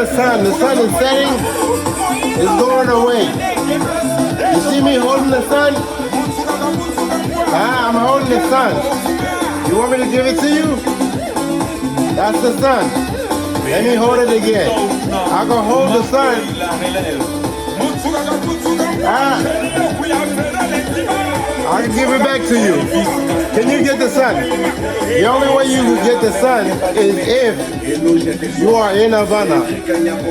the sun. The sun is setting. It's going away. You see me holding the sun? I'm holding the sun. You want me to give it to you? That's the sun. Let me hold it again. I can hold the sun. I can give it back to you. Can you get the sun? The only way you can get the sun is if you are in Havana,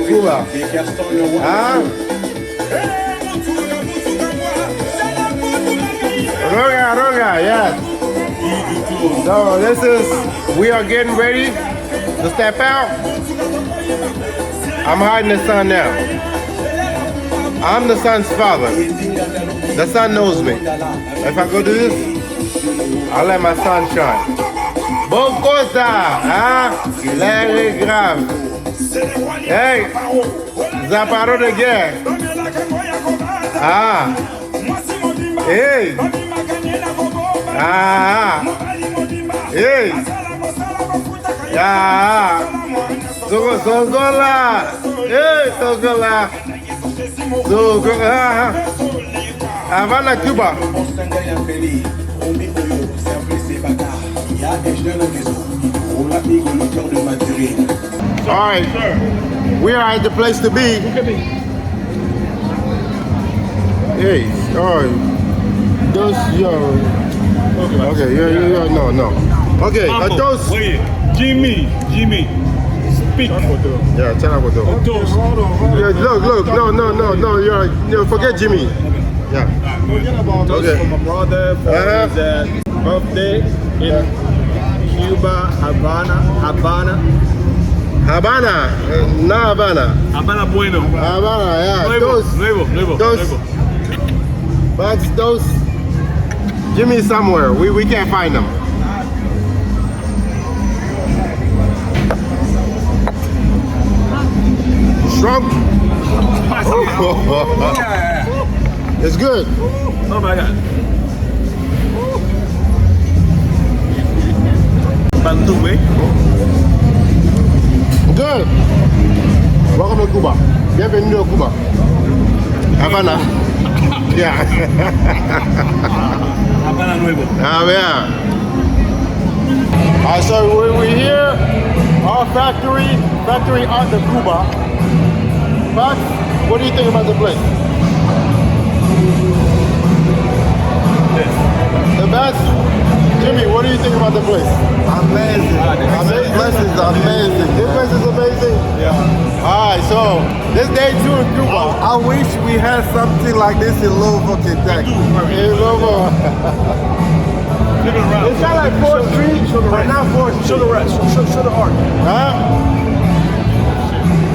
Cuba. Roga, yes. So this is, we are getting ready to step out. I'm hiding the sun now. I'm the sun's father. The sun knows me. If I go do this, I'll let my sun shine. Bogota, l'air est grave. Hey, Zaparo de guerre. Hey. Hey. Sogola. Hey, Sogola. Havana, Cuba. All right, we are at the place to be. Hey, all right. Those, okay, no. Okay, those. Jimmy, speak. Yeah, tell her what to do. Look, no, forget Jimmy. Yeah. Forget about okay. For my brother for his birthday in Cuba, Havana, not Havana. Havana bueno. Havana, yeah. Nuevo. But those Jimmy somewhere. We can't find them. Strong. It's good. Oh my God. Good. Welcome to Cuba. Bienvenido a Cuba. Havana. Yeah. Havana Nuevo. Yeah. Alright, so we're here. Our factory art de Cuba. Max, what do you think about the place? The best? Jimmy, what do you think about the place? Amazing. This place is amazing. This place is amazing? Yeah. Alright, so this day 2 in Cuba. I wish we had something like this in Louisville, Kentucky. In Louisville. It's not like 4th Street, but not 4th Street. Show the rest. Show the art. Huh?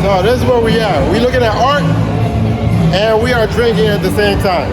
So this is where we are. We're looking at art and we are drinking at the same time.